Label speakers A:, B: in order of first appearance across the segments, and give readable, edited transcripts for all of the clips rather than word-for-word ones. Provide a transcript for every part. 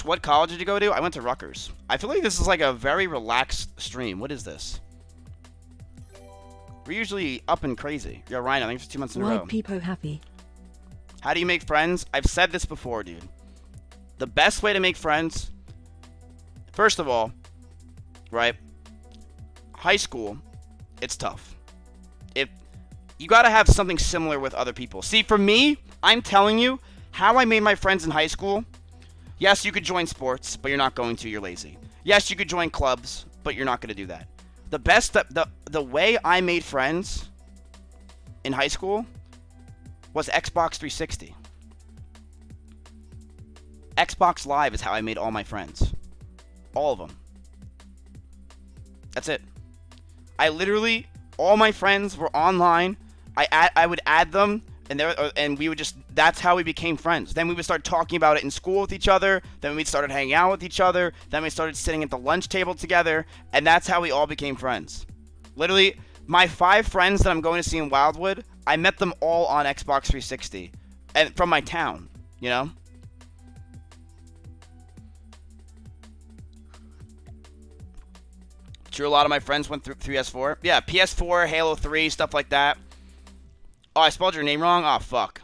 A: What college did you go to? I went to Rutgers. I feel like this is like a very relaxed stream. What is this? We're usually up and crazy. Yo, Ryan, I think for 2 months in a row.
B: Why people happy?
A: How do you make friends? I've said this before, dude. The best way to make friends, first of all, right? High school, it's tough. If you got to have something similar with other people. See, for me, I'm telling you how I made my friends in high school. Yes, you could join sports, but you're not going to. You're lazy. Yes, you could join clubs, but you're not going to do that. The way I made friends in high school was Xbox 360. Xbox Live is how I made all my friends. All of them. That's it. I literally, all my friends were online. I would add them, and we would just, that's how we became friends. Then we would start talking about it in school with each other. Then we started hanging out with each other. Then we started sitting at the lunch table together. And that's how we all became friends. Literally, my 5 friends that I'm going to see in Wildwood, I met them all on Xbox 360. And from my town, you know? Sure, a lot of my friends went through PS4. Yeah, PS4, Halo 3, stuff like that. Oh, I spelled your name wrong? Oh, fuck.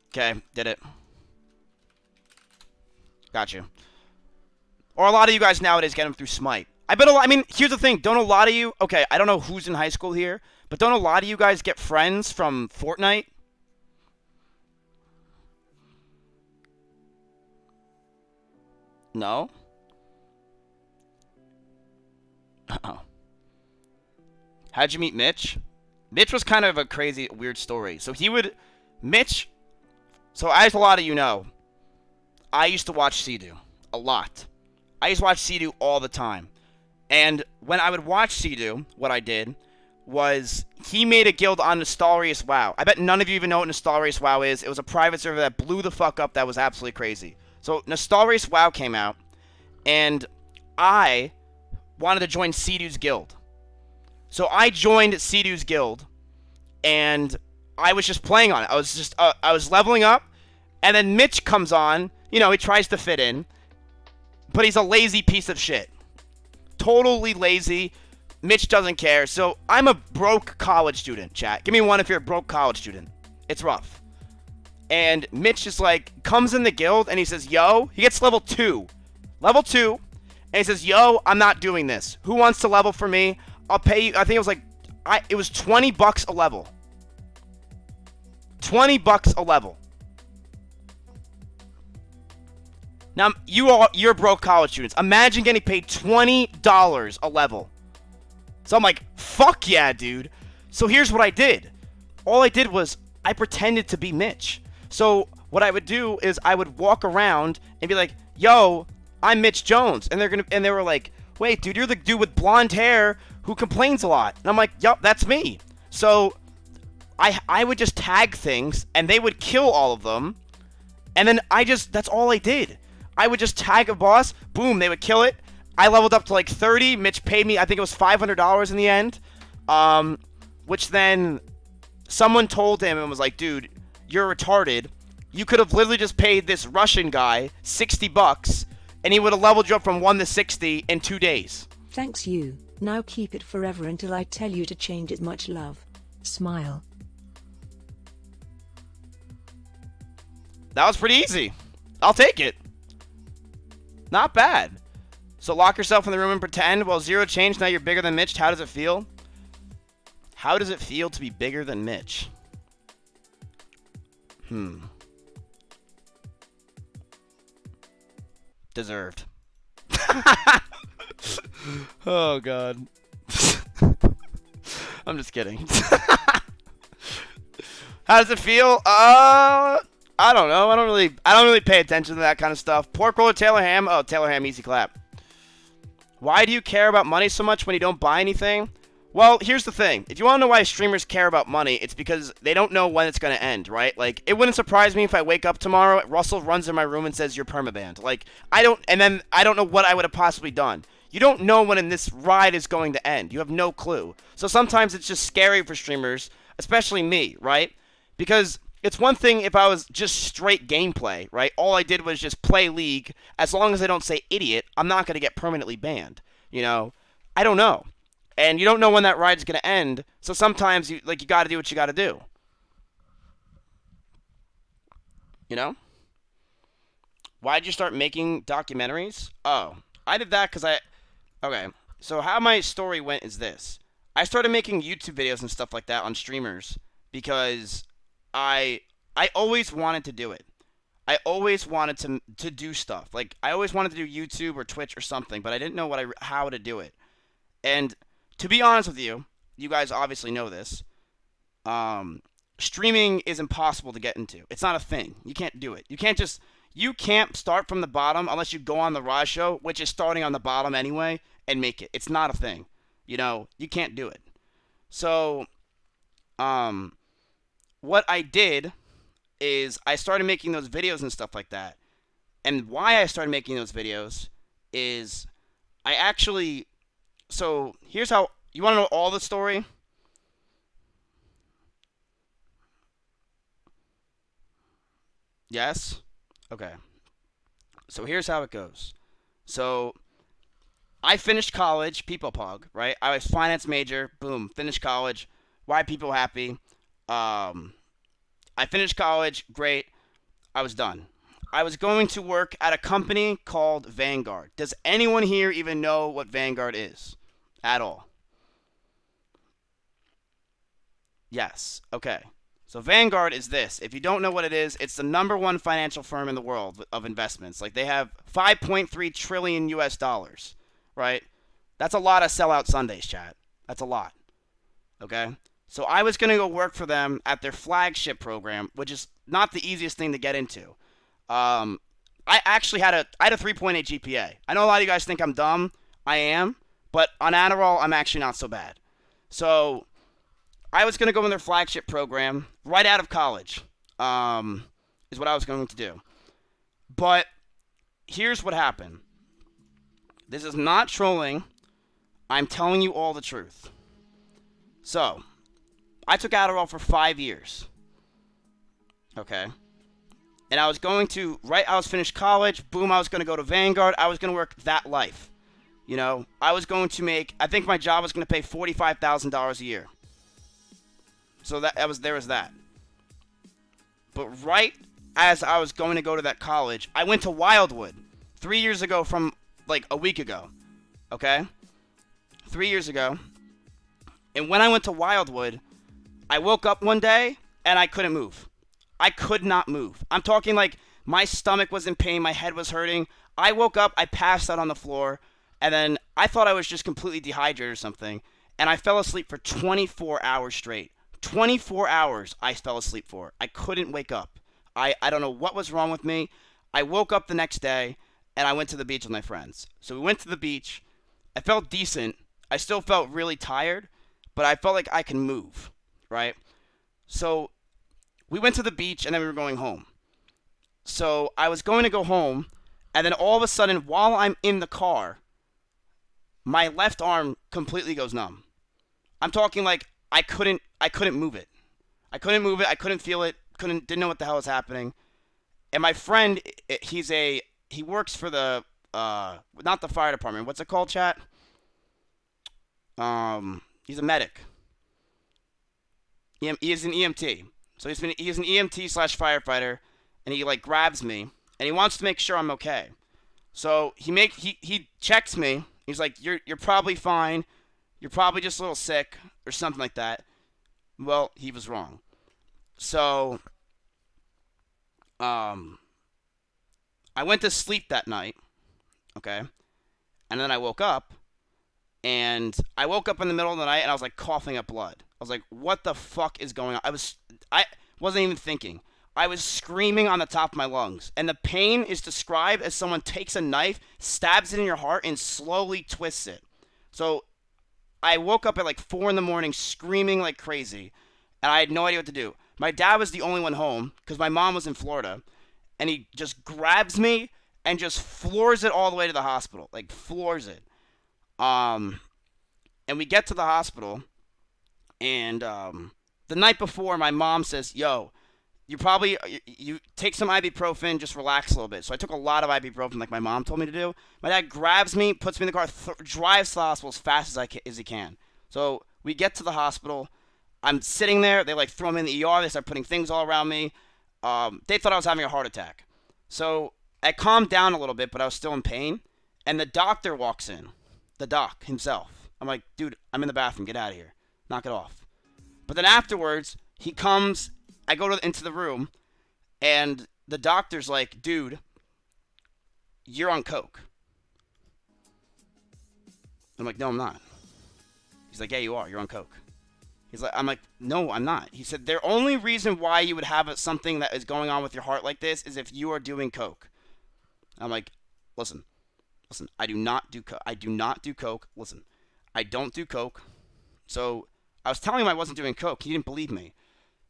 A: Okay, did it. Got you. Or a lot of you guys nowadays get them through Smite. I mean, here's the thing. Don't a lot of you... Okay, I don't know who's in high school here, but don't a lot of you guys get friends from Fortnite? No? Uh-oh. How'd you meet Mitch? Mitch was kind of a crazy, weird story. So Mitch, so as a lot of you know, I used to watch Sea-Doo a lot. I used to watch Sea-Doo all the time. And when I would watch Sea-Doo, what I did was he made a guild on Nostalrius WoW. I bet none of you even know what Nostalrius WoW is. It was a private server that blew the fuck up that was absolutely crazy. So Nostalrius WoW came out, and I wanted to join Sea-Doo's guild. So I joined Sea-Doo's guild, and I was just playing on it. I was leveling up, and then Mitch comes on. You know, he tries to fit in, but he's a lazy piece of shit. Totally lazy. Mitch doesn't care. So I'm a broke college student, chat. Give me one if you're a broke college student. It's rough. And Mitch just like comes in the guild and he says, yo, he gets level 2. Level 2. And he says, yo, I'm not doing this. Who wants to level for me? I'll pay you. I think it was like, it was $20 a level. $20 a level. Now, you're broke college students. Imagine getting paid $20 a level. So I'm like, fuck yeah, dude. So here's what I did. All I did was I pretended to be Mitch. So what I would do is I would walk around and be like, yo, I'm Mitch Jones. And they were like, wait, dude, you're the dude with blonde hair who complains a lot. And I'm like, yup, that's me. So I would just tag things and they would kill all of them. And then that's all I did. I would just tag a boss, boom, they would kill it. I leveled up to like 30. Mitch paid me, I think it was $500 in the end. Which then someone told him and was like, dude, you're retarded. You could have literally just paid this Russian guy $60 and he would have leveled you up from 1 to 60 in 2 days.
B: Thanks you. Now keep it forever until I tell you to change it. Much love. Smile.
A: That was pretty easy. I'll take it. Not bad. So lock yourself in the room and pretend. Well, 0 changed. Now you're bigger than Mitch. How does it feel? How does it feel to be bigger than Mitch? Deserved. Oh, God. I'm just kidding. How does it feel? I don't know. I don't really pay attention to that kind of stuff. Pork roll or Taylor ham? Oh, Taylor ham, easy clap. Why do you care about money so much when you don't buy anything? Well, here's the thing. If you want to know why streamers care about money, it's because they don't know when it's going to end, right? Like, it wouldn't surprise me if I wake up tomorrow, Russell runs in my room and says, you're permabanned. Like, and then I don't know what I would have possibly done. You don't know when this ride is going to end. You have no clue. So sometimes it's just scary for streamers, especially me, right? Because It's one thing if I was just straight gameplay, right? All I did was just play League. As long as I don't say idiot, I'm not going to get permanently banned. You know, I don't know, and you don't know when that ride's going to end. So sometimes you got to do what you got to do. You know, why'd you start making documentaries? Oh, I did that because I. Okay, so how my story went is this: I started making YouTube videos and stuff like that on streamers because I I always wanted to do it. I always wanted to do stuff. Like I always wanted to do YouTube or Twitch or something, but I didn't know how to do it. And to be honest with you, you guys obviously know this. Um, Streaming is impossible to get into. It's not a thing. You can't do it. You can't start from the bottom unless you go on the Raj show, which is starting on the bottom anyway, and make it. It's not a thing. You know, you can't do it. So, um, what I did is I started making those videos and stuff like that. And why I started making those videos is I actually. So here's how. You want to know all the story? Yes? Okay. So here's how it goes. So I finished college, people pog, right? I was finance major, boom, finished college. Why people happy? Um, I finished college, great. I was done. I was going to work at a company called Vanguard. Does anyone here even know what Vanguard is? At all? Yes. Okay. So Vanguard is this. If you don't know what it is, it's the number one financial firm in the world of investments. Like they have 5.3 trillion US dollars, right? That's a lot of sellout Sundays, chat. That's a lot. Okay? So I was going to go work for them at their flagship program, which is not the easiest thing to get into. Um, I actually had a 3.8 GPA. I know a lot of you guys think I'm dumb. I am, but on Adderall, I'm actually not so bad. So I was going to go in their flagship program right out of college, is what I was going to do. But here's what happened. This is not trolling. I'm telling you all the truth. So, I took Adderall for 5 years. Okay? And I was I was finished college. Boom, I was going to go to Vanguard. I was going to work that life. You know, I was going to I think my job was going to pay $45,000 a year. So there was that. But right as I was going to go to that college, I went to Wildwood 3 years ago from like a week ago. Okay? 3 years ago. And when I went to Wildwood, I woke up one day and I couldn't move. I could not move. I'm talking like my stomach was in pain, my head was hurting. I woke up, I passed out on the floor, and then I thought I was just completely dehydrated or something, and I fell asleep for 24 hours straight. 24 hours I fell asleep for. I couldn't wake up. I don't know what was wrong with me. I woke up the next day, and I went to the beach with my friends. So we went to the beach. I felt decent. I still felt really tired, but I felt like I can move, right? So we went to the beach, and then we were going home. So I was going to go home, and then all of a sudden, while I'm in the car, my left arm completely goes numb. I'm talking like I couldn't move it. I couldn't move it. I couldn't feel it. Didn't know what the hell was happening. And my friend, he works for the not the fire department. What's it called, chat? He's a medic. He is an EMT. So he's an EMT slash firefighter, and he like grabs me and he wants to make sure I'm okay. So he checks me. He's like, you're probably fine. You're probably just a little sick or something like that. Well, he was wrong. So I went to sleep that night, okay? And then I woke up, and I woke up in the middle of the night, and I was like coughing up blood. I was like, what the fuck is going on? I wasn't even thinking. I was screaming on the top of my lungs. And the pain is described as someone takes a knife, stabs it in your heart, and slowly twists it. So I woke up at like 4 in the morning screaming like crazy, and I had no idea what to do. My dad was the only one home because my mom was in Florida, and he just grabs me and just floors it all the way to the hospital, like floors it. And we get to the hospital, and the night before, my mom says, "Yo, you probably you take some ibuprofen, just relax a little bit. So I took a lot of ibuprofen, like my mom told me to do. My dad grabs me, puts me in the car, drives to the hospital as fast as he can. So we get to the hospital. I'm sitting there. They like throw me in the ER. They start putting things all around me. They thought I was having a heart attack. So I calmed down a little bit, but I was still in pain. And the doctor walks in, the doc himself. I'm like, dude, I'm in the bathroom. Get out of here. Knock it off. But then afterwards, he comes. I go into the room, and the doctor's like, dude, you're on coke. I'm like, no, I'm not. He's like, yeah, you are. You're on coke. I'm like, no, I'm not. He said, the only reason why you would have something that is going on with your heart like this is if you are doing coke. I'm like, listen, I do not do coke. I do not do coke. Listen, I don't do coke. So I was telling him I wasn't doing coke. He didn't believe me.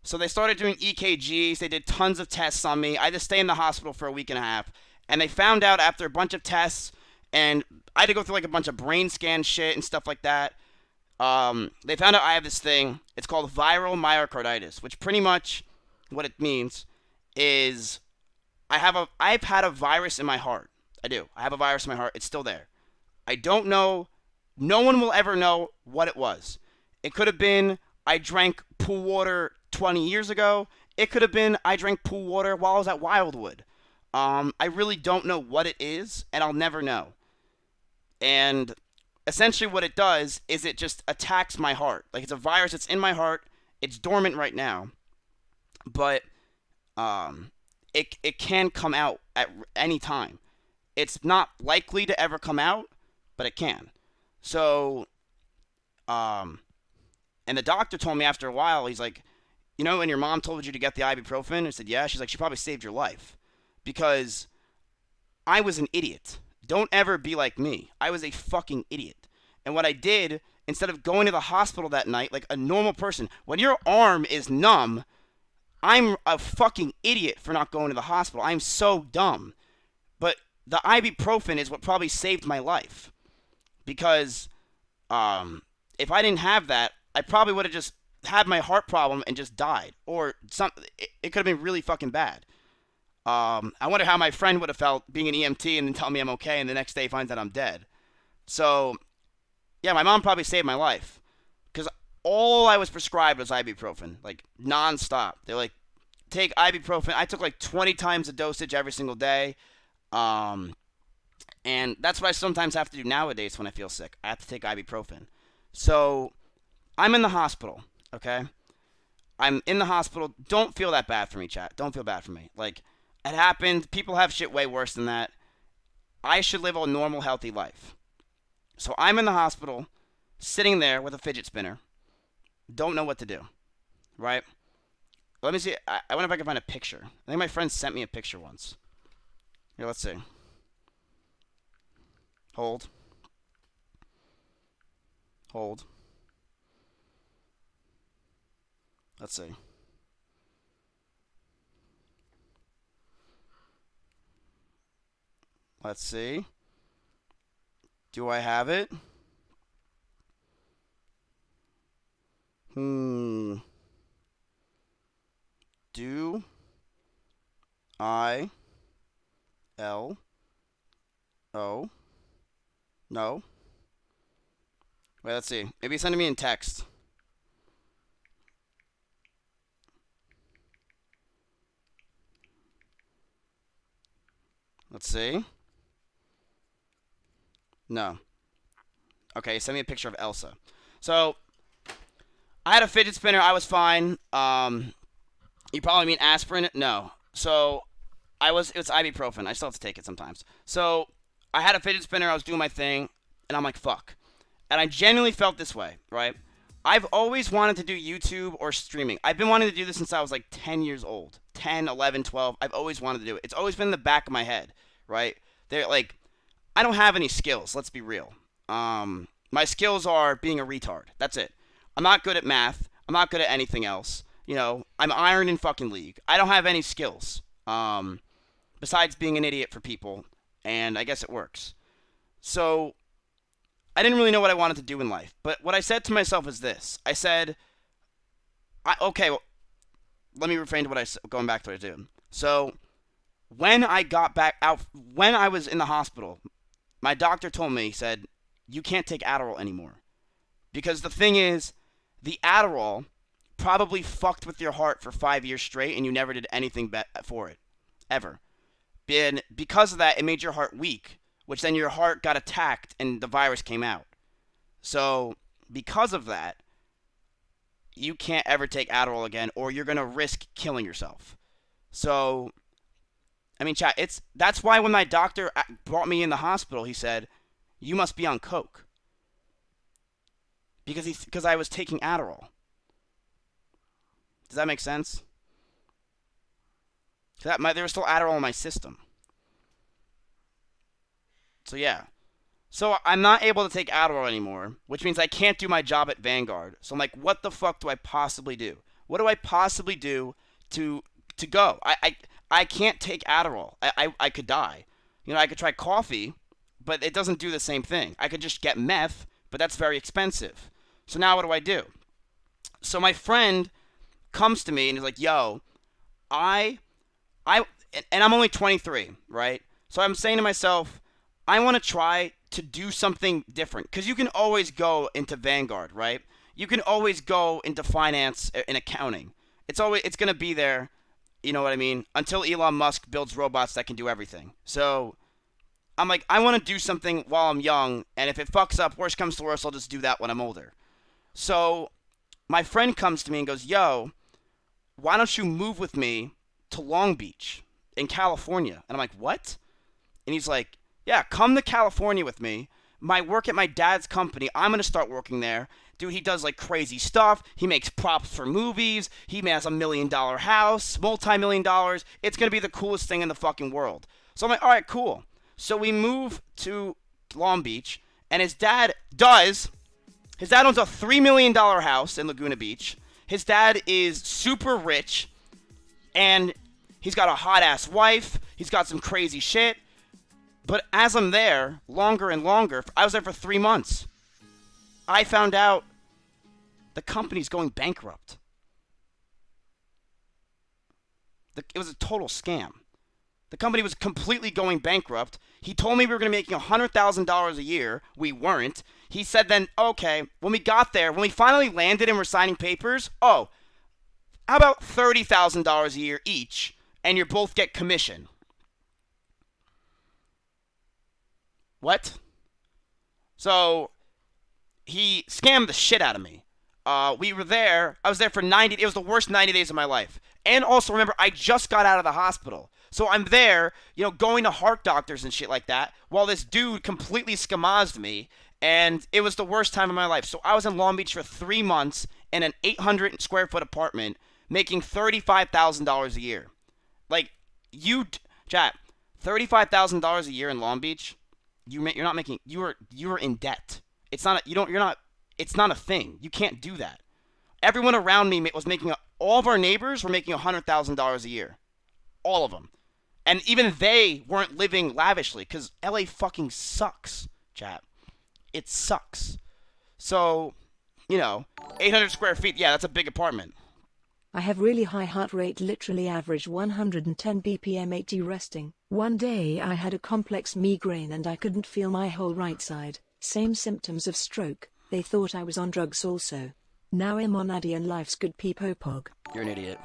A: So they started doing EKGs. They did tons of tests on me. I had to stay in the hospital for a week and a half. And they found out after a bunch of tests, and I had to go through like a bunch of brain scan shit and stuff like that. They found out I have this thing. It's called viral myocarditis, which pretty much what it means is I've had a virus in my heart. I do. I have a virus in my heart. It's still there. I don't know. No one will ever know what it was. It could have been I drank pool water 20 years ago. It could have been I drank pool water while I was at Wildwood. I really don't know what it is, and I'll never know. And essentially what it does is it just attacks my heart. Like, it's a virus that's in my heart. It's dormant right now. But it can come out at any time. It's not likely to ever come out, but it can. So, and the doctor told me after a while, he's like, you know, when your mom told you to get the ibuprofen? I said, yeah. She's like, she probably saved your life. Because I was an idiot. Don't ever be like me. I was a fucking idiot. And what I did, instead of going to the hospital that night like a normal person, when your arm is numb, I'm a fucking idiot for not going to the hospital. I'm so dumb. But the ibuprofen is what probably saved my life. Because if I didn't have that, I probably would have just had my heart problem and just died. Or something. It could have been really fucking bad. I wonder how my friend would have felt being an EMT and then tell me I'm okay and the next day finds out I'm dead. So, yeah, my mom probably saved my life. Because all I was prescribed was ibuprofen. Like, nonstop. They're like, take ibuprofen. I took like 20 times the dosage every single day. And that's what I sometimes have to do nowadays when I feel sick. I have to take ibuprofen. So, I'm in the hospital, okay? I'm in the hospital. Don't feel that bad for me, chat. Don't feel bad for me. Like, it happened. People have shit way worse than that. I should live a normal, healthy life. So I'm in the hospital, sitting there with a fidget spinner. Don't know what to do, right? Let me see. I wonder if I can find a picture. I think my friend sent me a picture once. Here, let's see. Hold. Hold. Let's see. Let's see. Do I have it? Do I L O? No. Wait, let's see. Maybe send it me in text. Let's see. No. Okay, send me a picture of Elsa. So, I had a fidget spinner. I was fine. You probably mean aspirin? No. So, it's ibuprofen. I still have to take it sometimes. So, I had a fidget spinner. I was doing my thing. And I'm like, fuck. And I genuinely felt this way, right? I've always wanted to do YouTube or streaming. I've been wanting to do this since I was like 10 years old. 10, 11, 12. I've always wanted to do it. It's always been in the back of my head, right? They're like, I don't have any skills. Let's be real. My skills are being a retard. That's it. I'm not good at math. I'm not good at anything else. You know, I'm iron in fucking league. I don't have any skills. Besides being an idiot for people. And I guess it works. So, I didn't really know what I wanted to do in life. But what I said to myself is this. I said, okay, well, let me refrain to what going back to what I did. So when I got back out, when I was in the hospital, my doctor told me, he said, you can't take Adderall anymore. Because the thing is, the Adderall probably fucked with your heart for 5 years straight and you never did anything for it. Ever. And because of that, it made your heart weak, which then your heart got attacked and the virus came out. So because of that, you can't ever take Adderall again or you're going to risk killing yourself. So, I mean, chat, that's why when my doctor brought me in the hospital, he said, you must be on coke. Because I was taking Adderall. Does that make sense? There was still Adderall in my system. So yeah. So I'm not able to take Adderall anymore, which means I can't do my job at Vanguard. So I'm like, what the fuck do I possibly do? What do I possibly do to go? I can't take Adderall. I could die. You know, I could try coffee, but it doesn't do the same thing. I could just get meth, but that's very expensive. So now what do I do? So my friend comes to me and he's like, yo, and I'm only 23, right? So I'm saying to myself, I want to try to do something different. Because you can always go into Vanguard, right? You can always go into finance and accounting. It's going to be there, you know what I mean? Until Elon Musk builds robots that can do everything. So I'm like, I want to do something while I'm young. And if it fucks up, worst comes to worst, I'll just do that when I'm older. So my friend comes to me and goes, yo, why don't you move with me to Long Beach in California? And I'm like, what? And he's like, yeah, come to California with me. My work at my dad's company, I'm going to start working there. Dude, he does like crazy stuff. He makes props for movies. He has $1 million house, multi-million dollars. It's going to be the coolest thing in the fucking world. So I'm like, all right, cool. So we move to Long Beach, and his dad owns a $3 million house in Laguna Beach. His dad is super rich, and he's got a hot-ass wife. He's got some crazy shit. But as I'm there, longer and longer, I was there for 3 months, I found out the company's going bankrupt. It was a total scam. The company was completely going bankrupt. He told me we were going to be making $100,000 a year. We weren't. He said then, okay, when we got there, when we finally landed and were signing papers, how about $30,000 a year each, and you both get commission? What? So he scammed the shit out of me. We were there. I was there for 90. It was the worst 90 days of my life. And also, remember, I just got out of the hospital. So I'm there, going to heart doctors and shit like that, while this dude completely skamazed me, and it was the worst time of my life. So I was in Long Beach for 3 months in an 800 square foot apartment, making $35,000 a year. Like, chat, $35,000 a year in Long Beach, you're not making, you were in debt. It's not a thing. You can't do that. Everyone around me was making, all of our neighbors were making $100,000 a year. All of them. And even they weren't living lavishly, because LA fucking sucks, chat. It sucks. So, 800 square feet, yeah, that's a big apartment.
B: I have really high heart rate, literally average 110 BPM 80 resting. One day I had a complex migraine and I couldn't feel my whole right side. Same symptoms of stroke. They thought I was on drugs also. Now I'm on Addy and life's good peepopog.
A: You're an idiot.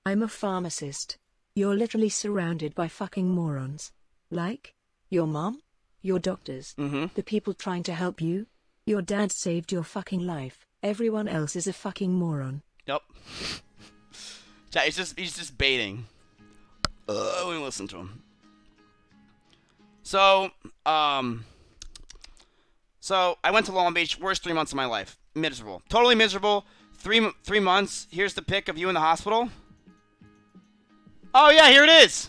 B: I'm a pharmacist. You're literally surrounded by fucking morons. Like? Your mom? Your doctors? The people trying to help you? Your dad saved your fucking life. Everyone else is a fucking moron.
A: Yep. He's just baiting. We listen to him. So I went to Long Beach. Worst 3 months of my life. Miserable. Totally miserable. Three months. Here's the pic of you in the hospital. Oh yeah, here it is.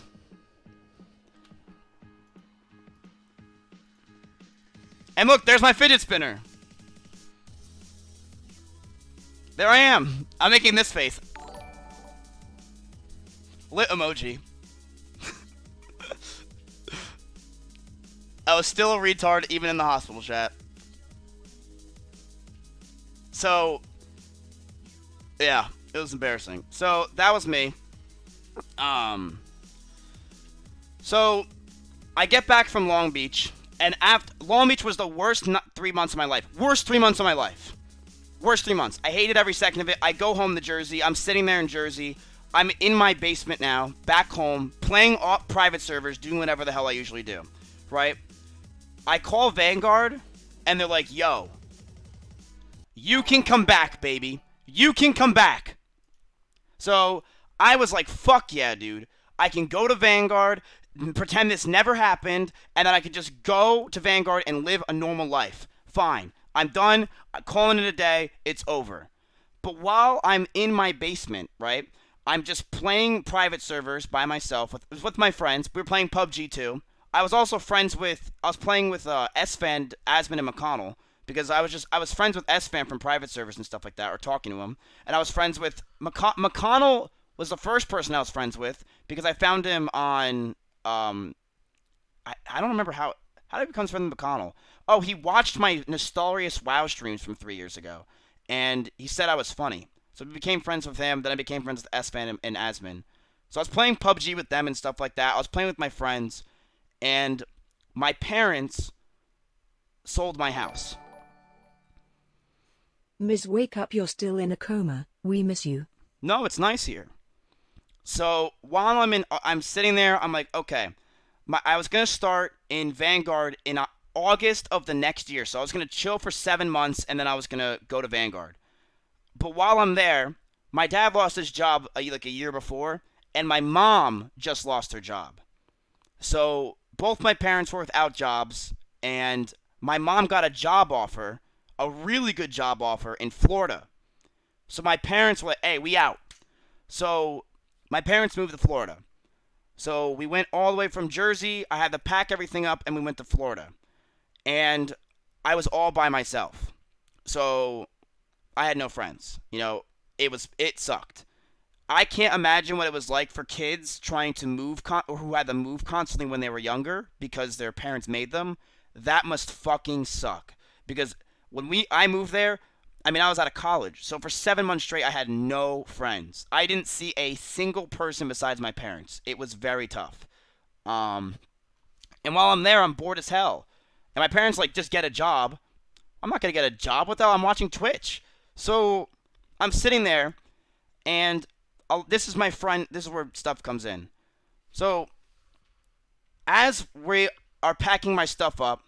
A: And look, there's my fidget spinner. There I am. I'm making this face. Lit emoji. I was still a retard even in the hospital, chat. So, yeah. was embarrassing. So that was me. So I get back from Long Beach, and after Long Beach was the worst 3 months of my life. Worst 3 months of my life. Worst 3 months. I hated every second of it. I go home to Jersey. I'm sitting there in Jersey. I'm in my basement now, back home, playing private servers, doing whatever the hell I usually do, right? I call Vanguard, and they're like, yo, you can come back, baby. You can come back. So I was like, fuck yeah, dude. I can go to Vanguard, pretend this never happened, and then I can just go to Vanguard and live a normal life. Fine. I'm done. I'm calling it a day. It's over. But while I'm in my basement, right, I'm just playing private servers by myself with my friends. We were playing PUBG too. I was also playing with S-Fan, Asman, and McConnell, because I was friends with S-Fan from private servers and stuff like that, or talking to him. And I was friends with McConnell was the first person I was friends with, because I found him on I don't remember how did I become friends with McConnell? Oh, he watched my Nostalrious WoW streams from 3 years ago, and he said I was funny. So we became friends with him. Then I became friends with S-Fan and Asman. So I was playing PUBG with them and stuff like that. I was playing with my friends, and my parents sold my house.
B: Ms. Wake up, you're still in a coma. We miss you.
A: No, it's nice here. So while I'm sitting there, I'm like, okay. I was going to start in Vanguard in August of the next year. So I was going to chill for 7 months, and then I was going to go to Vanguard. But while I'm there, my dad lost his job like a year before, and my mom just lost her job. So both my parents were without jobs, and my mom got a job offer, a really good job offer in Florida. So my parents were like, hey, we out. So my parents moved to Florida. So we went all the way from Jersey. I had to pack everything up, and we went to Florida. And I was all by myself. So I had no friends. You know, it sucked. I can't imagine what it was like for kids trying to move or who had to move constantly when they were younger because their parents made them. That must fucking suck. Because when I moved there, I was out of college. So for 7 months straight, I had no friends. I didn't see a single person besides my parents. It was very tough. And while I'm there, I'm bored as hell. And my parents like, just get a job. I'm not going to get a job with that. I'm watching Twitch. So I'm sitting there, and this is my friend. This is where stuff comes in. So as we are packing my stuff up,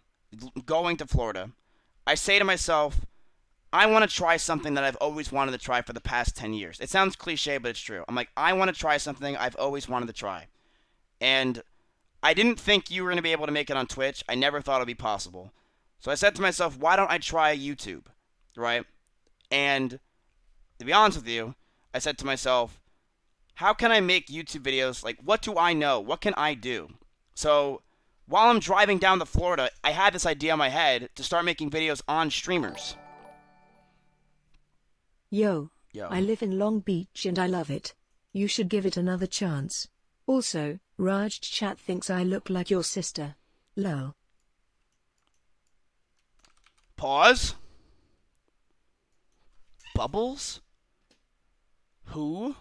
A: going to Florida, I say to myself, I want to try something that I've always wanted to try for the past 10 years. It sounds cliche, but it's true. I'm like, I want to try something I've always wanted to try. And I didn't think you were going to be able to make it on Twitch. I never thought it would be possible. So I said to myself, why don't I try YouTube, right? And to be honest with you, I said to myself, how can I make YouTube videos? Like, what do I know? What can I do? So while I'm driving down to Florida, I had this idea in my head to start making videos on streamers.
B: Yo,
A: Yo.
B: I live in Long Beach and I love it. You should give it another chance. Also, Raj chat thinks I look like your sister. Lol.
A: Pause. Bubbles? Who?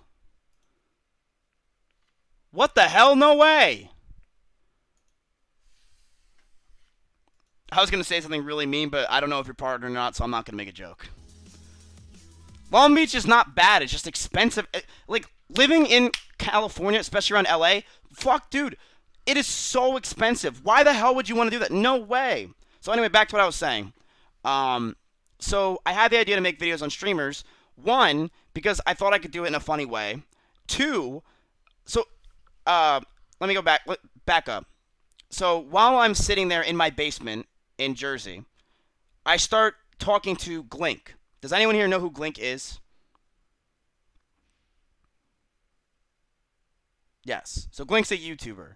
A: What the hell? No way! I was going to say something really mean, but I don't know if you're part or not, so I'm not going to make a joke. Long Beach is not bad. It's just expensive. Like, living in California, especially around LA, fuck, dude. It is so expensive. Why the hell would you want to do that? No way. So anyway, back to what I was saying. So I had the idea to make videos on streamers. One, because I thought I could do it in a funny way. Two, let me go back up. So while I'm sitting there in my basement in Jersey, I start talking to Glink. Does anyone here know who Glink is? Yes. So Glink's a YouTuber.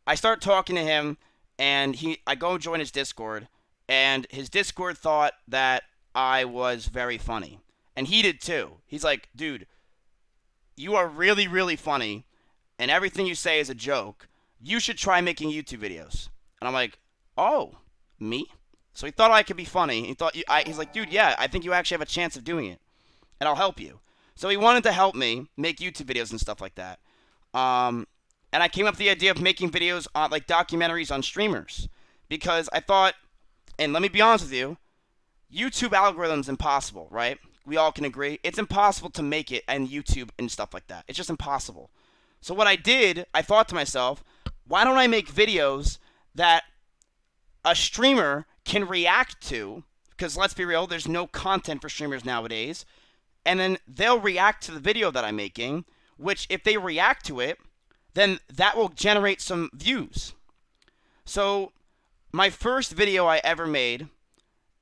A: I start talking to him, and I go join his Discord, and his Discord thought that I was very funny. And he did too. He's like, dude, you are really, really funny, and everything you say is a joke. You should try making YouTube videos. And I'm like, oh, me? So he thought I could be funny. He's like, dude, yeah, I think you actually have a chance of doing it, and I'll help you. So he wanted to help me make YouTube videos and stuff like that. And I came up with the idea of making videos on like documentaries on streamers because I thought, and let me be honest with you, YouTube algorithm's impossible, right? We all can agree. It's impossible to make it on YouTube and stuff like that. It's just impossible. So what I did, I thought to myself, why don't I make videos that a streamer can react to? Because let's be real, there's no content for streamers nowadays. And then they'll react to the video that I'm making, which if they react to it, then that will generate some views. So my first video I ever made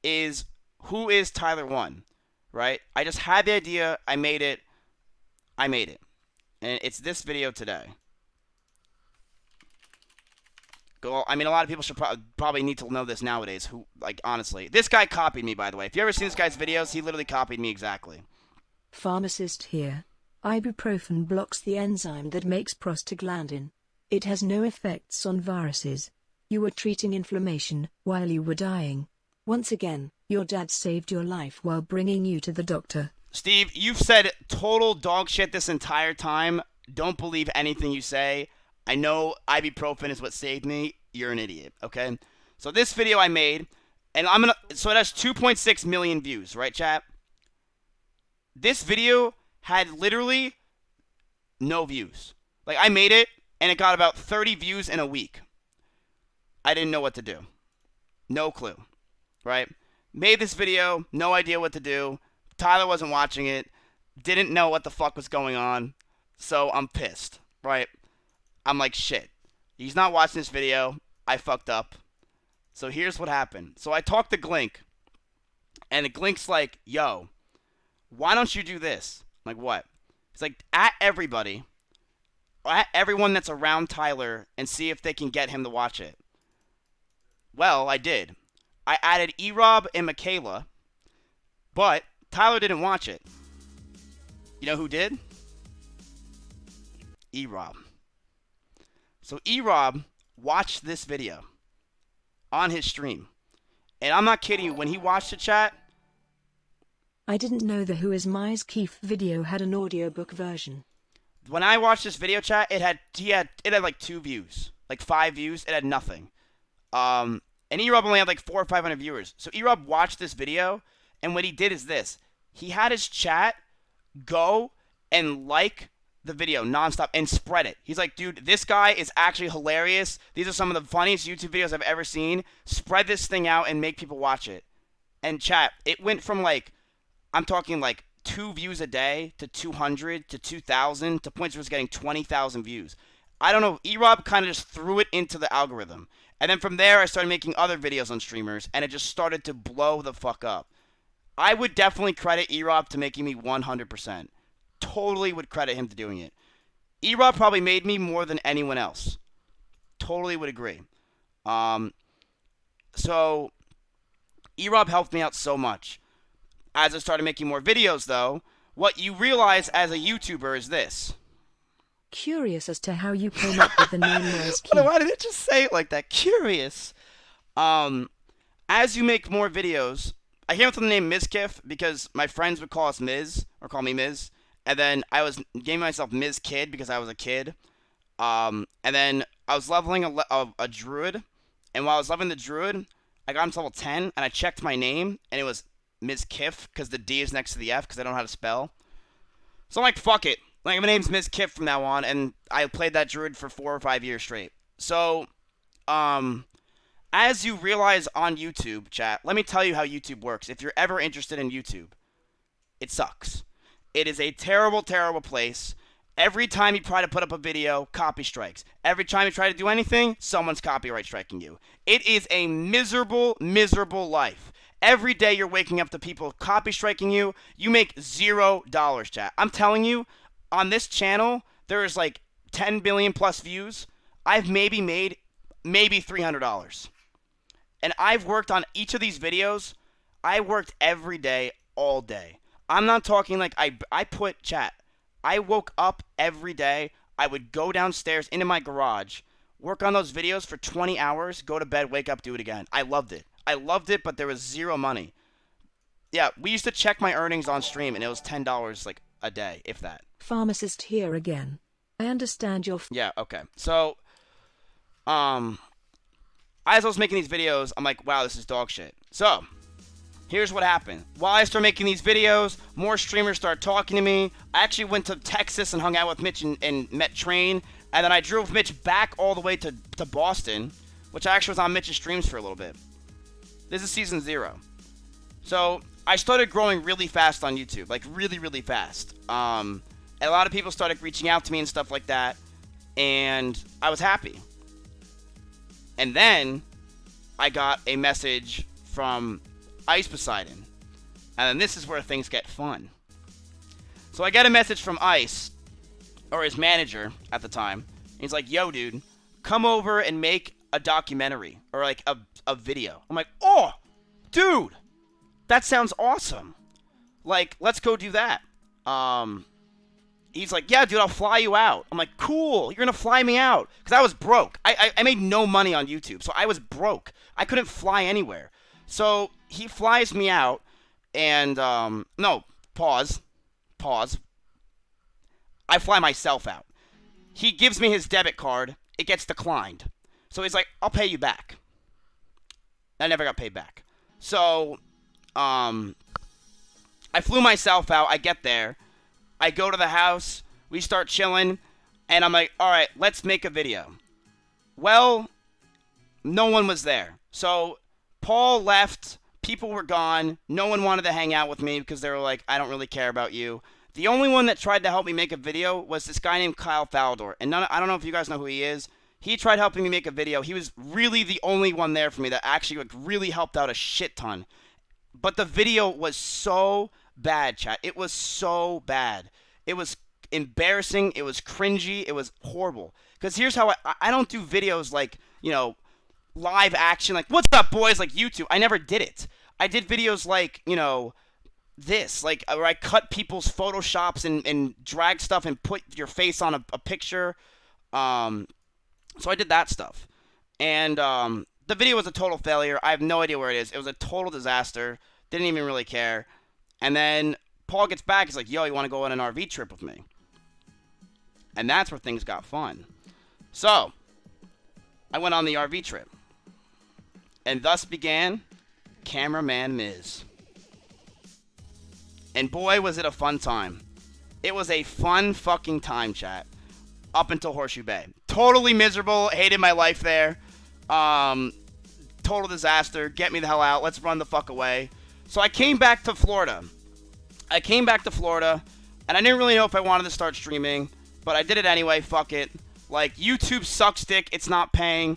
A: is Who is Tyler 1, right? I just had the idea, I made it. And it's this video today. I mean, a lot of people should probably need to know this nowadays. Who, like, honestly. This guy copied me, by the way. If you ever seen this guy's videos, he literally copied me exactly.
B: Pharmacist here. Ibuprofen blocks the enzyme that makes prostaglandin. It has no effects on viruses. You were treating inflammation while you were dying. Once again, your dad saved your life while bringing you to the doctor.
A: Steve, you've said total dog shit this entire time. Don't believe anything you say. I know ibuprofen is what saved me. You're an idiot, okay? So this video I made, and so it has 2.6 million views, right, chat? This video had literally no views. Like, I made it, and it got about 30 views in a week. I didn't know what to do. No clue, right? Made this video, no idea what to do. Tyler wasn't watching it, didn't know what the fuck was going on, so I'm pissed, right? I'm like, shit, he's not watching this video, I fucked up. So here's what happened. So I talked to Glink, and Glink's like, yo, why don't you do this? I'm like, what? He's like, at everybody, at everyone that's around Tyler, and see if they can get him to watch it. Well, I did. I added E-Rob and Michaela, but Tyler didn't watch it. You know who did? E-Rob. So E-Rob watched this video on his stream. And I'm not kidding you, when he watched the chat...
B: I didn't know the Who is Mizkif video had an audiobook version.
A: When I watched this video chat, it had like 2 views. Like 5 views. It had nothing. And E-Rob only had like 400 or 500 viewers. So E-Rob watched this video, and what he did is this. He had his chat go and like the video nonstop and spread it. He's like, dude, this guy is actually hilarious. These are some of the funniest YouTube videos I've ever seen. Spread this thing out and make people watch it. And chat, it went from like, I'm talking like 2 views a day to 200 to 2,000 to points where it's getting 20,000 views. I don't know. E-Rob kind of just threw it into the algorithm. And then from there, I started making other videos on streamers, and it just started to blow the fuck up. I would definitely credit E-Rob to making me 100%. Totally would credit him to doing it. E-Rob probably made me more than anyone else. Totally would agree. So E-Rob helped me out so much. As I started making more videos, though, what you realize as a YouTuber is this.
B: Curious as to how you came up with the name Mizkif.
A: Why did it just say it like that? Curious. As you make more videos, I came up with the name Mizkif because my friends would call us Miz, or call me Miz. And then I was naming myself Miz Kid because I was a kid. And then I was leveling a druid. And while I was leveling the druid, I got him to level 10. And I checked my name. And it was Mizkif because the D is next to the F because I don't know how to spell. So I'm like, fuck it. Like, my name's Mizkif from now on. And I played that druid for 4 or 5 years straight. So, as you realize on YouTube, chat, let me tell you how YouTube works. If you're ever interested in YouTube, it sucks. It is a terrible, terrible place. Every time you try to put up a video, copy strikes. Every time you try to do anything, someone's copyright striking you. It is a miserable, miserable life. Every day you're waking up to people copy striking you. You make $0, chat. I'm telling you, on this channel, there is like 10 billion plus views. I've maybe made $300. And I've worked on each of these videos. I worked every day, all day. I'm not talking like I put chat. I woke up every day. I would go downstairs into my garage, work on those videos for 20 hours, go to bed, wake up, do it again. I loved it. I loved it, but there was zero money. Yeah, we used to check my earnings on stream, and it was $10 like a day, if that.
B: Pharmacist here again. I understand your
A: Yeah, okay. So, as I was making these videos, I'm like, wow, this is dog shit. So, here's what happened. While I started making these videos, more streamers started talking to me. I actually went to Texas and hung out with Mitch and met Train. And then I drove Mitch back all the way to Boston, which I actually was on Mitch's streams for a little bit. This is season 0. So, I started growing really fast on YouTube. Like, really, really fast. And a lot of people started reaching out to me and stuff like that. And I was happy. And then I got a message from Ice Poseidon. And then this is where things get fun. So I get a message from Ice, or his manager at the time. He's like, yo, dude, come over and make a documentary, or like a video. I'm like, oh, dude, that sounds awesome. Like, let's go do that. He's like, yeah, dude, I'll fly you out. I'm like, cool, you're going to fly me out. Because I was broke. I made no money on YouTube, so I was broke. I couldn't fly anywhere. So he flies me out, and, no, pause. I fly myself out. He gives me his debit card. It gets declined. So he's like, I'll pay you back. I never got paid back. So, I flew myself out. I get there. I go to the house. We start chilling. And I'm like, all right, let's make a video. Well, no one was there. So, Paul left. People were gone. No one wanted to hang out with me because they were like, I don't really care about you. The only one that tried to help me make a video was this guy named Kyle Faldor. And I don't know if you guys know who he is. He tried helping me make a video. He was really the only one there for me that actually like really helped out a shit ton. But the video was so bad, chat. It was so bad. It was embarrassing. It was cringy. It was horrible. Because here's how I don't do videos like, you know, live action. Like, what's up, boys? Like YouTube. I never did it. I did videos like, you know, this. Like, where I cut people's Photoshops and drag stuff and put your face on a picture. So I did that stuff. And the video was a total failure. I have no idea where it is. It was a total disaster. Didn't even really care. And then Paul gets back. He's like, yo, you want to go on an RV trip with me? And that's where things got fun. So, I went on the RV trip. And thus began Cameraman Miz. And boy, was it a fun time. It was a fun fucking time, chat. Up until Horseshoe Bay. Totally miserable. Hated my life there. Total disaster. Get me the hell out. Let's run the fuck away. So I came back to Florida. And I didn't really know if I wanted to start streaming. But I did it anyway. Fuck it. Like, YouTube sucks dick. It's not paying.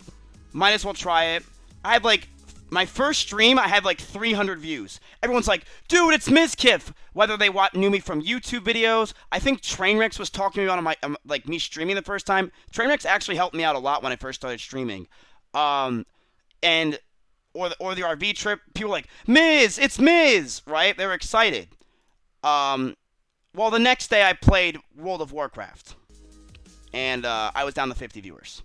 A: Might as well try it. I had like... My first stream, I had like 300 views. Everyone's like, dude, it's Mizkif. Whether they knew me from YouTube videos. I think Trainwreck was talking to me on my, like me streaming the first time. Trainwreck actually helped me out a lot when I first started streaming. Or the RV trip. People were like, Miz, it's Miz, right? They were excited. Well, the next day I played World of Warcraft. And I was down to 50 viewers.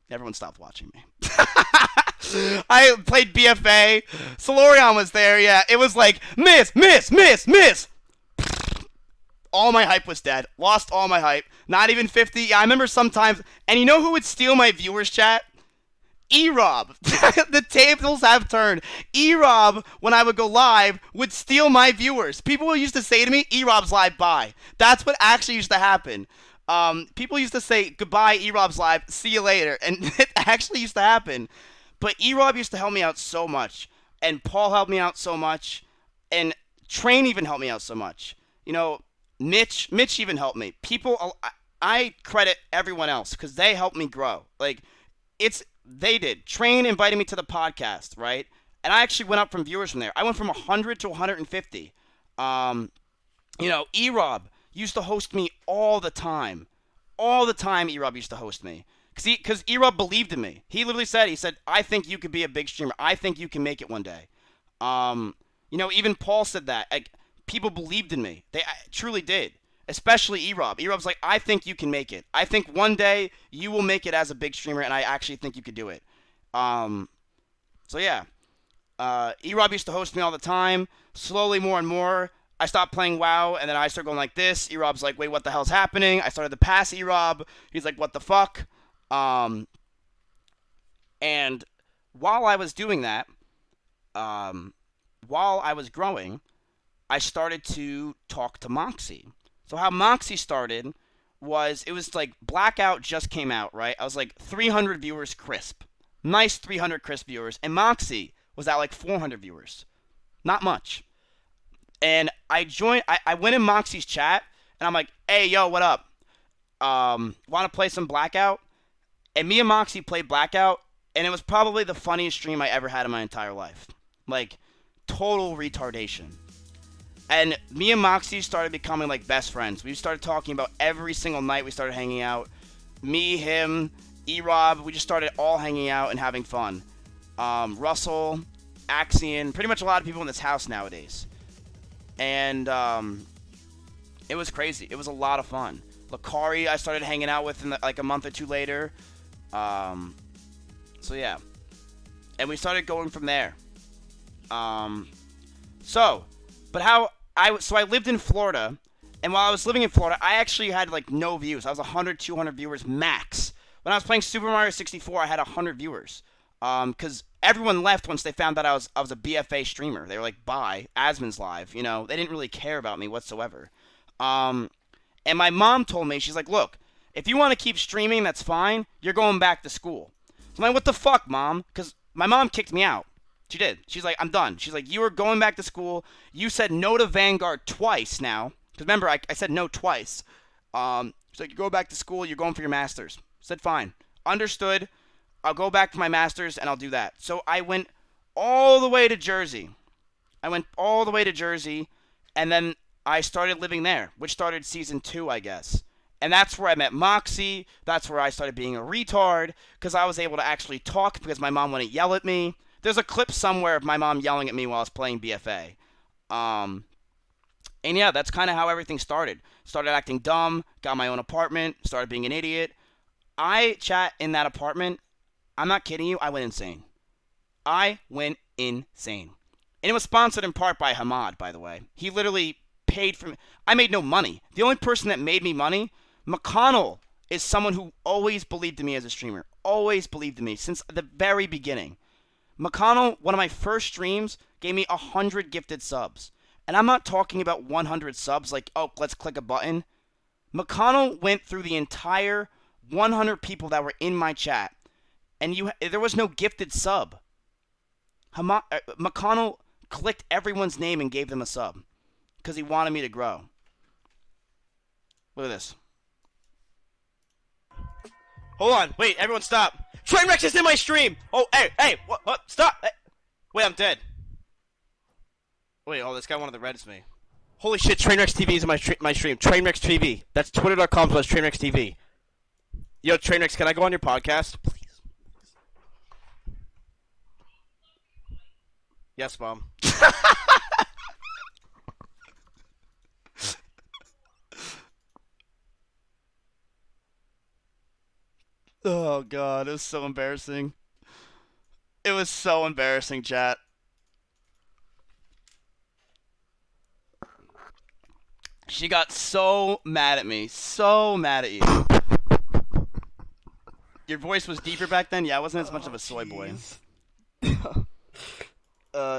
A: Everyone stopped watching me. I played BFA. Solorion was there, yeah. It was like, Miz. All my hype was dead. Lost all my hype. Not even 50. Yeah, I remember sometimes. And you know who would steal my viewers, chat? E-Rob. The tables have turned. E-Rob, when I would go live, would steal my viewers. People used to say to me, E-Rob's live, bye. That's what actually used to happen. People used to say, goodbye, E-Rob's live, see you later, and it actually used to happen. But E-Rob used to help me out so much, and Paul helped me out so much, and Train even helped me out so much. You know, Mitch even helped me. I credit everyone else, because they helped me grow. Like, they did. Train invited me to the podcast, right? And I actually went up from viewers from there. I went from 100 to 150. You know, E-Rob used to host me all the time. All the time E-Rob used to host me. Because E-Rob believed in me. He literally said, I think you could be a big streamer. I think you can make it one day. You know, even Paul said that. Like, people believed in me. They truly did. Especially E-Rob. E-Rob's like, I think you can make it. I think one day you will make it as a big streamer, and I actually think you could do it. So yeah. E-Rob used to host me all the time. Slowly, more and more, I stopped playing WoW, and then I started going like this. E-Rob's like, wait, what the hell's happening? I started to pass E-Rob. He's like, what the fuck? And while I was doing that, while I was growing, I started to talk to Moxie. So how Moxie started was, it was like Blackout just came out, right? I was like 300 viewers crisp. Nice 300 crisp viewers. And Moxie was at like 400 viewers. Not much. And I went in Moxie's chat, and I'm like, hey, yo, what up? Want to play some Blackout? And me and Moxie played Blackout, and it was probably the funniest stream I ever had in my entire life. Like, total retardation. And me and Moxie started becoming like best friends. We started talking about every single night we started hanging out. Me, him, E-Rob, we just started all hanging out and having fun. Russell, Axion, pretty much a lot of people in this house nowadays. And it was crazy. It was a lot of fun. Lakari, I started hanging out with like a month or two later. So yeah. And we started going from there. But I lived in Florida, and while I was living in Florida, I actually had like no views. I was 100, 200 viewers max. When I was playing Super Mario 64, I had 100 viewers. Because everyone left once they found that I was a BFA streamer. They were like, bye, Asmon's live. You know, they didn't really care about me whatsoever. And my mom told me, she's like, look, if you want to keep streaming, that's fine. You're going back to school. So I'm like, what the fuck, Mom? Because my mom kicked me out. She did. She's like, I'm done. She's like, you are going back to school. You said no to Vanguard twice now. Because remember, I said no twice. She's like, you go back to school. You're going for your master's. I said, fine. Understood. I'll go back to my master's and I'll do that. So I went all the way to Jersey. And then I started living there, which started season 2, I guess. And that's where I met Moxie. That's where I started being a retard, because I was able to actually talk because my mom wouldn't yell at me. There's a clip somewhere of my mom yelling at me while I was playing BFA. And yeah, that's kind of how everything started. Started acting dumb, got my own apartment, started being an idiot. Chat in that apartment, I'm not kidding you, I went insane. And it was sponsored in part by Hamad, by the way. He literally paid for me. I made no money. The only person that made me money, McConnell, is someone who always believed in me as a streamer. Always believed in me since the very beginning. McConnell, one of my first streams, gave me 100 gifted subs. And I'm not talking about 100 subs like, oh, let's click a button. McConnell went through the entire 100 people that were in my chat, and there was no gifted sub. McConnell clicked everyone's name and gave them a sub because he wanted me to grow. Look at this. Hold on. Wait, everyone stop. Trainwreck is in my stream. Oh, hey, what? Stop. Hey. Wait, I'm dead. Wait, oh, this guy wanted to Reddit me. Holy shit, Trainwreck's TV is in my stream. Trainwreck's TV. That's twitter.com/Trainwreck's TV. Yo, Trainwreck's, can I go on your podcast? Please. Yes, Mom. Oh, God, it was so embarrassing. It was so embarrassing, chat. She got so mad at me. So mad at you. Your voice was deeper back then? Yeah, I wasn't as much of a soy boy.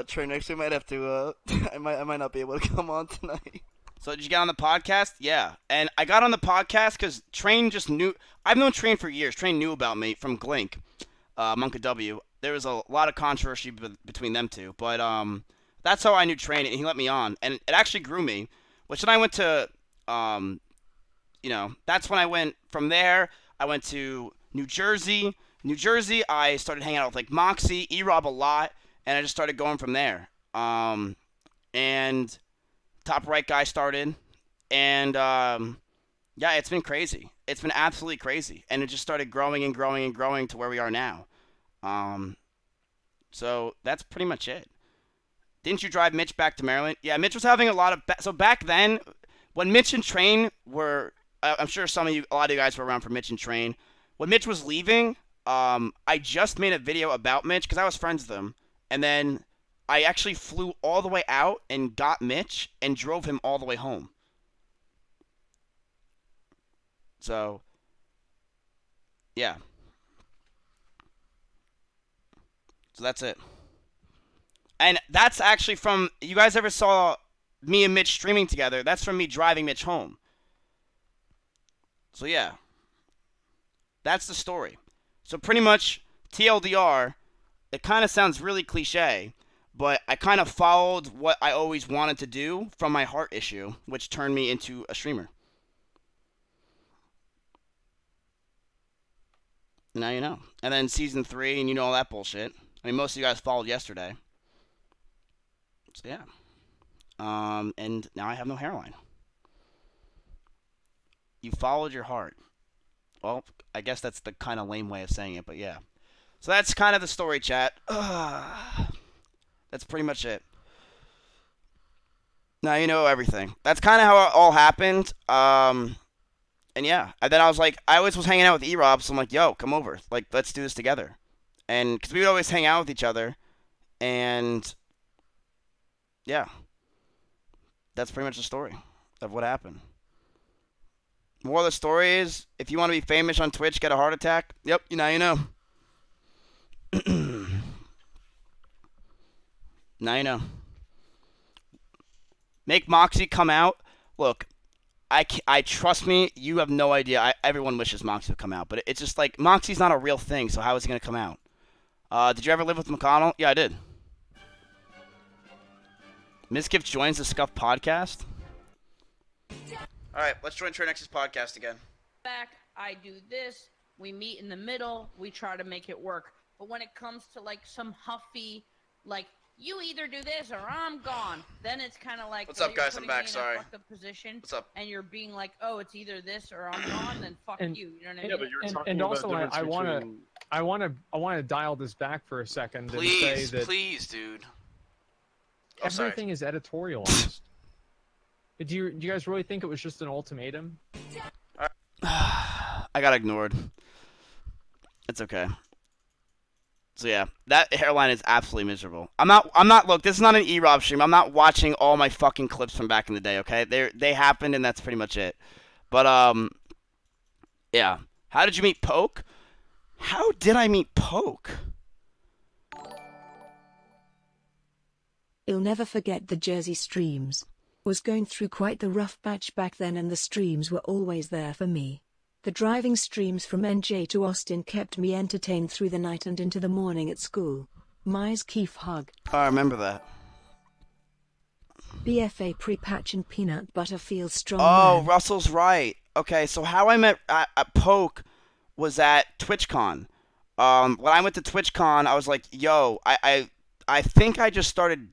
A: Train, next we might have to, I might not be able to come on tonight. So did you get on the podcast? Yeah. And I got on the podcast because Train just knew. I've known Train for years. Train knew about me from Glink, Monka W. There was a lot of controversy between them two. But that's how I knew Train, and he let me on. And it actually grew me. Which then I went to, that's when I went from there. I went to New Jersey. I started hanging out with like Moxie, E-Rob a lot. And I just started going from there. And Top Right Guy started. And, yeah, it's been crazy. It's been absolutely crazy. And it just started growing and growing and growing to where we are now. So that's pretty much it. Didn't you drive Mitch back to Maryland? Yeah, Mitch was having a lot of... So back then, when Mitch and Train were... I'm sure a lot of you guys were around for Mitch and Train. When Mitch was leaving, I just made a video about Mitch because I was friends with him. And then I actually flew all the way out and got Mitch and drove him all the way home. So, yeah. So that's it. And that's actually from, you guys ever saw me and Mitch streaming together? That's from me driving Mitch home. So yeah, that's the story. So pretty much, TLDR, it kind of sounds really cliche, but I kind of followed what I always wanted to do from my heart issue, which turned me into a streamer. Now you know. And then season 3, and you know all that bullshit. I mean, most of you guys followed yesterday. So yeah. And now I have no hairline. You followed your heart. Well, I guess that's the kind of lame way of saying it, but yeah. So that's kind of the story, chat. That's pretty much it. Now you know everything. That's kind of how it all happened. And yeah. And then I was like, I always was hanging out with E-Rob, so I'm like, yo, come over. Like, let's do this together. And because we would always hang out with each other. And yeah. That's pretty much the story of what happened. More of the story is, if you want to be famous on Twitch, get a heart attack. Yep, now you know. Now you know. Make Moxie come out. Look, I trust me, you have no idea. Everyone wishes Moxie would come out, but it's just like, Moxie's not a real thing, so how is he going to come out? Did you ever live with McConnell? Yeah, I did. Mizkif joins the Scuff podcast. Alright, let's join Nexus podcast again.
C: Back, I do this, we meet in the middle, we try to make it work. But when it comes to like some huffy, like, you either do this or I'm gone, then it's kind of like,
A: what's up, guys? I'm back. Sorry.
C: Position,
A: what's up?
C: And you're being like, oh, it's either this or I'm gone, then fuck you. You know what I mean?
D: Yeah, but you're talking about also, I want to dial this back for a second.
A: Please,
D: and say that
A: please, dude.
D: Everything is editorialized. Do you guys really think it was just an ultimatum?
A: I got ignored. It's okay. So yeah, that hairline is absolutely miserable. I'm not, look, this is not an E-Rob stream. I'm not watching all my fucking clips from back in the day, okay? They happened and that's pretty much it. But, yeah. How did you meet Poke? How did I meet Poke?
B: I'll never forget the Jersey streams. Was going through quite the rough patch back then and the streams were always there for me. The driving streams from NJ to Austin kept me entertained through the night and into the morning at school. Mizkif hug.
A: Oh, I remember that.
B: BFA pre-patch and peanut butter feels strong.
A: Oh,
B: man.
A: Russell's right. Okay, so how I met Poke was at TwitchCon. When I went to TwitchCon, I was like, yo, I think I just started...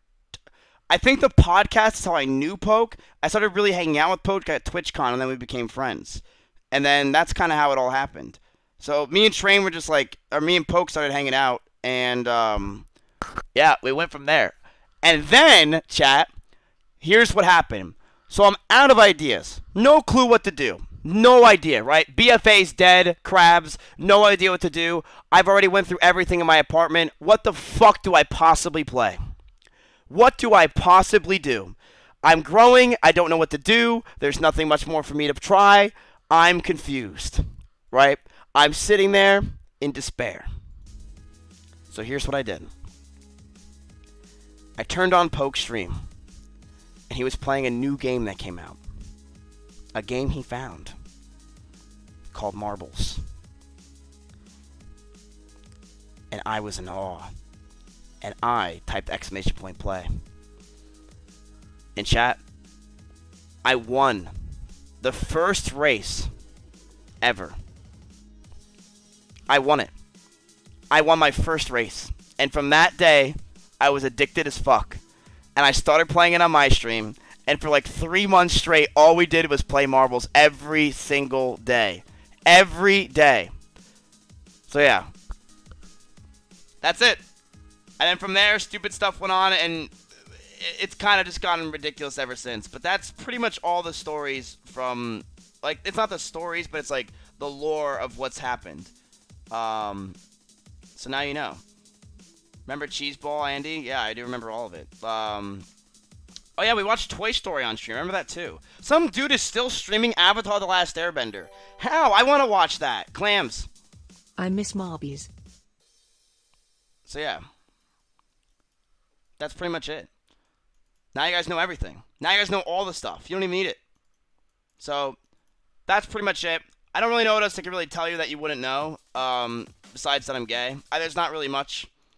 A: I think the podcast is how I knew Poke. I started really hanging out with Poke at TwitchCon, and then we became friends. And then that's kind of how it all happened. So me and Train were just like, or me and Poke started hanging out, and yeah, we went from there. And then, chat, here's what happened. So I'm out of ideas. No clue what to do. No idea, right? BFA's dead, crabs, no idea what to do. I've already went through everything in my apartment. What the fuck do I possibly play? What do I possibly do? I'm growing. I don't know what to do. There's nothing much more for me to try. I'm confused, right? I'm sitting there in despair. So here's what I did. I turned on Poke's stream, and he was playing a new game that came out. A game he found called Marbles. And I was in awe. And I typed exclamation point play. In chat, I won the first race ever. I won it. I won my first race. And from that day, I was addicted as fuck. And I started playing it on my stream. And for like 3 months straight, all we did was play marbles every single day. Every day. So yeah. That's it. And then from there, stupid stuff went on, and it's kind of just gotten ridiculous ever since. But that's pretty much all the stories from, like, it's not the stories, but it's like the lore of what's happened. So now you know. Remember Cheeseball, Andy? Yeah, I do remember all of it. Oh yeah, we watched Toy Story on stream. Remember that too. Some dude is still streaming Avatar: The Last Airbender. How? I want to watch that. Clams.
B: I miss Marbies.
A: So yeah. That's pretty much it. Now you guys know everything. Now you guys know all the stuff. You don't even need it. So, that's pretty much it. I don't really know what else I can really tell you that you wouldn't know, besides that I'm gay. There's not really much.